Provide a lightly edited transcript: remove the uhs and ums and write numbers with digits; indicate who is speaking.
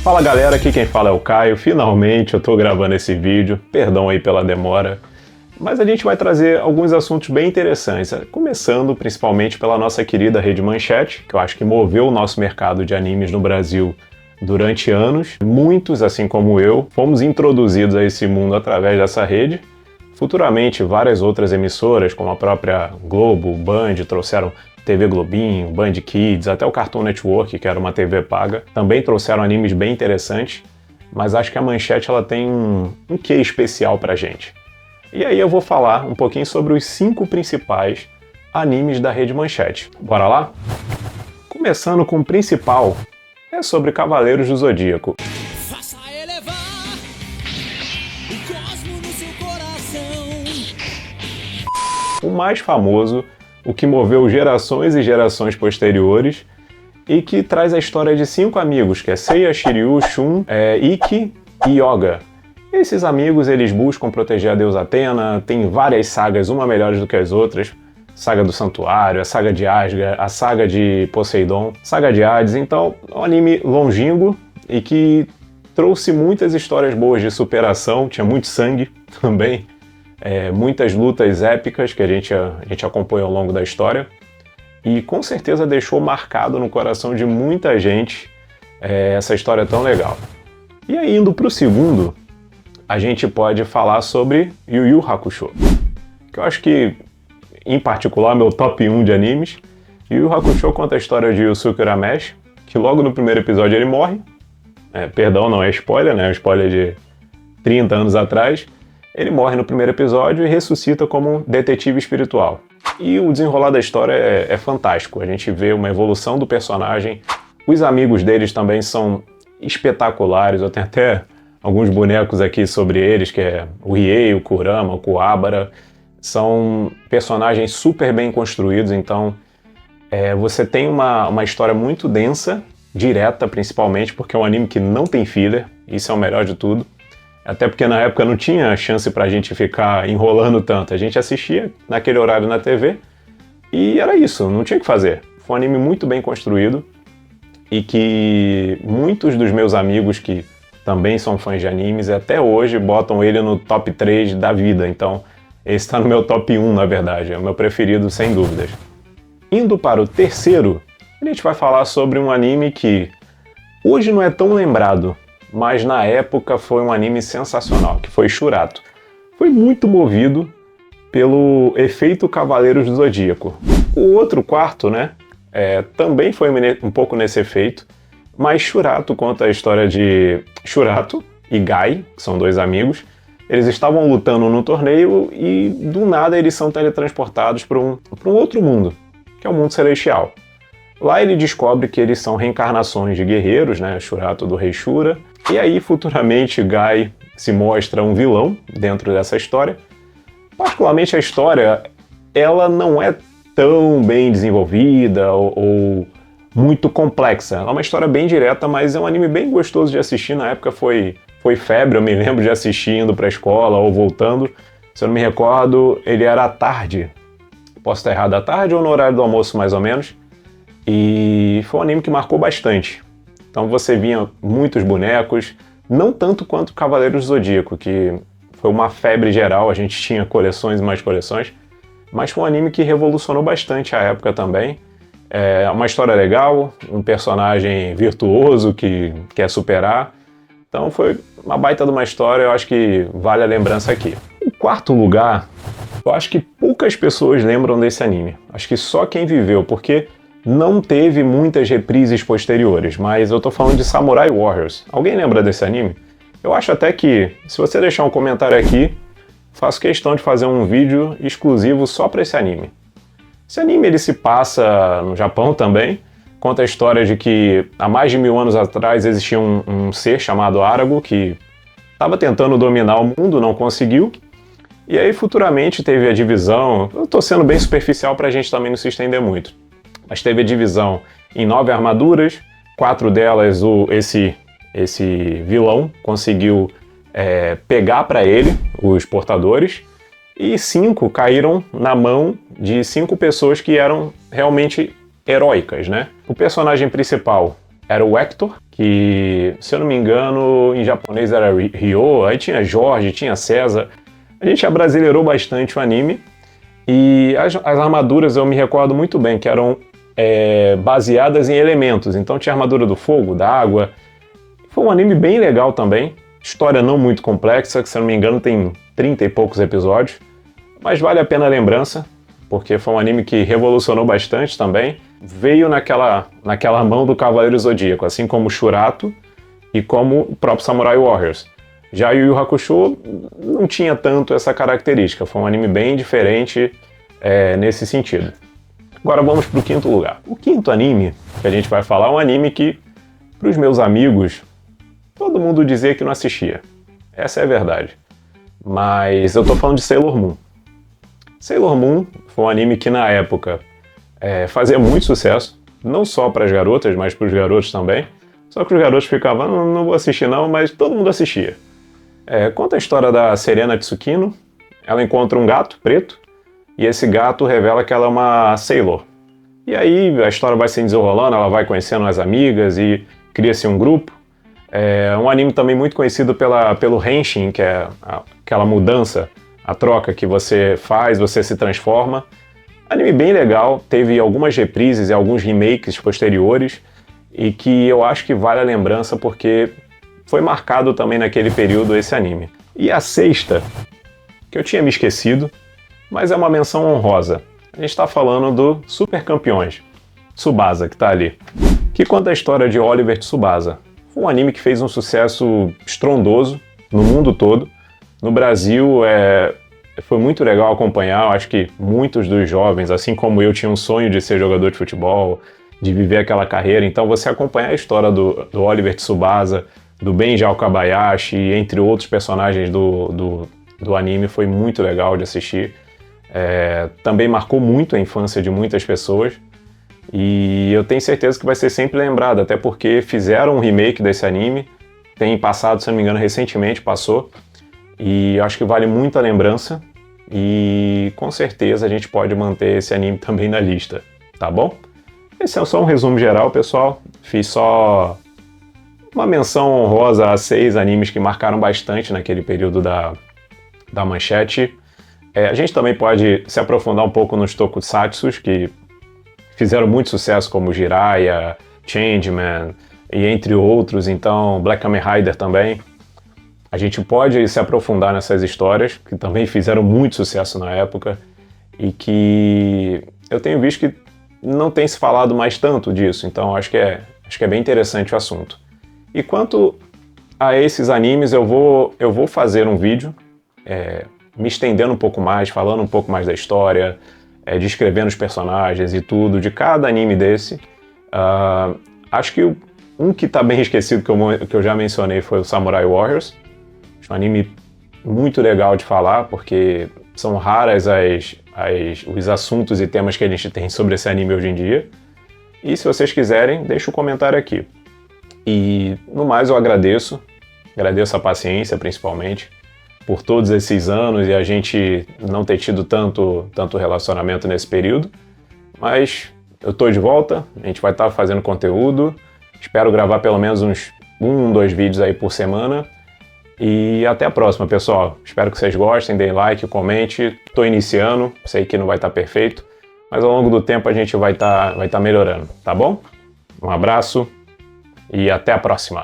Speaker 1: Fala galera, aqui quem fala é o Caio. Finalmente eu tô gravando esse vídeo, perdão aí pela demora, mas a gente vai trazer alguns assuntos bem interessantes, começando principalmente pela nossa querida Rede Manchete, que eu acho que moveu o nosso mercado de animes no Brasil durante anos. Muitos, assim como eu, fomos introduzidos a esse mundo através dessa rede. Futuramente, várias outras emissoras, como a própria Globo, Band, trouxeram TV Globinho, Band Kids, até o Cartoon Network, que era uma TV paga, também trouxeram animes bem interessantes, mas acho que a Manchete ela tem um quê especial pra gente. E aí eu vou falar um pouquinho sobre os 5 principais animes da Rede Manchete. Bora lá? Começando com o principal, é sobre Cavaleiros do Zodíaco.
Speaker 2: Faça elevar o cosmo no seu coração.
Speaker 1: O mais famoso, o que moveu gerações e gerações posteriores, e que traz a história de 5 amigos, que é Seiya, Shiryu, Shun, Ikki e Yoga. Esses amigos, eles buscam proteger a deusa Atena, tem várias sagas, uma melhores do que as outras, saga do Santuário, a saga de Asgard, a saga de Poseidon, saga de Hades. Então, é um anime longínquo e que trouxe muitas histórias boas de superação, tinha muito sangue também, muitas lutas épicas que a gente acompanha ao longo da história, e com certeza deixou marcado no coração de muita gente essa história tão legal. E aí, indo para o segundo, a gente pode falar sobre Yu Yu Hakusho, que eu acho que, em particular, meu top 1 de animes. Yu Yu Hakusho conta a história de Yusuke Urameshi, que logo no primeiro episódio ele morre. Perdão, não é spoiler, né? É um spoiler de 30 anos atrás. Ele morre no primeiro episódio e ressuscita como um detetive espiritual. E o desenrolar da história é fantástico. A gente vê uma evolução do personagem. Os amigos deles também são espetaculares. Eu tenho até alguns bonecos aqui sobre eles, que é o Riei, o Kurama, o Kuwabara. São personagens super bem construídos, então você tem uma história muito densa, direta principalmente, porque é um anime que não tem filler, isso é o melhor de tudo. Até porque na época não tinha chance pra gente ficar enrolando tanto. A gente assistia naquele horário na TV e era isso, não tinha o que fazer. Foi um anime muito bem construído e que muitos dos meus amigos que também são fãs de animes até hoje botam ele no top 3 da vida. Então esse tá no meu top 1, na verdade, é o meu preferido sem dúvidas. Indo para o terceiro, a gente vai falar sobre um anime que hoje não é tão lembrado, mas na época foi um anime sensacional, que foi Shurato. Foi muito movido pelo efeito Cavaleiros do Zodíaco. O outro quarto, né, também foi um pouco nesse efeito, mas Shurato conta a história de Shurato e Gai, que são 2 amigos. Eles estavam lutando no torneio e do nada eles são teletransportados para um outro mundo, que é o mundo celestial. Lá ele descobre que eles são reencarnações de guerreiros, né, Shurato do rei Shura. E aí, futuramente, Gai se mostra um vilão dentro dessa história. Particularmente a história, ela não é tão bem desenvolvida ou muito complexa. É uma história bem direta, mas é um anime bem gostoso de assistir. Na época foi febre, eu me lembro de assistir indo pra escola ou voltando. Se eu não me recordo, ele era à tarde. Posso estar errado, à tarde ou no horário do almoço, mais ou menos. E foi um anime que marcou bastante. Então você via muitos bonecos, não tanto quanto Cavaleiros do Zodíaco, que foi uma febre geral, a gente tinha coleções e mais coleções, mas foi um anime que revolucionou bastante a época também. É uma história legal, um personagem virtuoso que quer superar, então foi uma baita de uma história, eu acho que vale a lembrança aqui. Em quarto lugar, eu acho que poucas pessoas lembram desse anime, acho que só quem viveu, porque não teve muitas reprises posteriores, mas eu tô falando de Samurai Warriors. Alguém lembra desse anime? Eu acho até que, se você deixar um comentário aqui, faço questão de fazer um vídeo exclusivo só para esse anime. Esse anime ele se passa no Japão também, conta a história de que há mais de 1000 anos atrás existia um ser chamado Arago que estava tentando dominar o mundo, não conseguiu, e aí futuramente teve a divisão. Eu tô sendo bem superficial pra gente também não se estender muito. Mas teve a divisão em 9 armaduras, 4 delas esse vilão conseguiu pegar para ele, os portadores, e 5 caíram na mão de 5 pessoas que eram realmente heróicas, né? O personagem principal era o Hector, que, se eu não me engano, em japonês era Ryo, aí tinha Jorge, tinha César. A gente abrasileirou bastante o anime, e as armaduras eu me recordo muito bem, que eram baseadas em elementos. Então tinha a armadura do fogo, da água. Foi um anime bem legal também, história não muito complexa, que se eu não me engano tem 30 e poucos episódios, mas vale a pena a lembrança, porque foi um anime que revolucionou bastante também. Veio naquela mão do Cavaleiro Zodíaco, assim como o Shurato e como o próprio Samurai Warriors. Já Yu Yu Hakusho não tinha tanto essa característica, foi um anime bem diferente nesse sentido. Agora vamos para o quinto lugar. O quinto anime que a gente vai falar é um anime que, para os meus amigos, todo mundo dizia que não assistia. Essa é a verdade. Mas eu tô falando de Sailor Moon. Sailor Moon foi um anime que na época fazia muito sucesso, não só para as garotas, mas para os garotos também. Só que os garotos ficavam, não vou assistir não, mas todo mundo assistia. Conta a história da Serena Tsukino. Ela encontra um gato preto, e esse gato revela que ela é uma Sailor. E aí a história vai se desenrolando, ela vai conhecendo as amigas e cria-se um grupo. É um anime também muito conhecido pelo Henshin, que é aquela mudança, a troca que você faz, você se transforma. Anime bem legal, teve algumas reprises e alguns remakes posteriores, e que eu acho que vale a lembrança porque foi marcado também naquele período esse anime. E a sexta, que eu tinha me esquecido, mas é uma menção honrosa. A gente está falando do Super Campeões, Tsubasa, que está ali. Que conta a história de Oliver Tsubasa. Foi um anime que fez um sucesso estrondoso no mundo todo. No Brasil, foi muito legal acompanhar. Eu acho que muitos dos jovens, assim como eu, tinham um sonho de ser jogador de futebol, de viver aquela carreira. Então você acompanhar a história do Oliver Tsubasa, do Benji Okabayashi, entre outros personagens do anime, foi muito legal de assistir. Também marcou muito a infância de muitas pessoas. E eu tenho certeza que vai ser sempre lembrado, até porque fizeram um remake desse anime. Tem passado, se não me engano, recentemente passou. E acho que vale muito a lembrança. E com certeza a gente pode manter esse anime também na lista, tá bom? Esse é só um resumo geral, pessoal. Fiz só uma menção honrosa a 6 animes que marcaram bastante naquele período da manchete. A gente também pode se aprofundar um pouco nos tokusatsus, que fizeram muito sucesso, como Jiraiya, Changeman e entre outros. Então, Black Kamen Rider também. A gente pode se aprofundar nessas histórias, que também fizeram muito sucesso na época, e que eu tenho visto que não tem se falado mais tanto disso. Então, acho que é bem interessante o assunto. E quanto a esses animes, eu vou fazer um vídeo me estendendo um pouco mais, falando um pouco mais da história, descrevendo os personagens e tudo, de cada anime desse. Acho que um que está bem esquecido, que eu já mencionei, foi o Samurai Warriors. É um anime muito legal de falar, porque são raras os assuntos e temas que a gente tem sobre esse anime hoje em dia. E se vocês quiserem, deixa um comentário aqui. E no mais eu agradeço a paciência principalmente, por todos esses anos e a gente não ter tido tanto relacionamento nesse período. Mas eu tô de volta, a gente vai estar fazendo conteúdo, espero gravar pelo menos uns 2 vídeos aí por semana. E até a próxima, pessoal. Espero que vocês gostem, deem like, comente. Tô iniciando, sei que não vai estar perfeito, mas ao longo do tempo a gente vai estar melhorando, tá bom? Um abraço e até a próxima.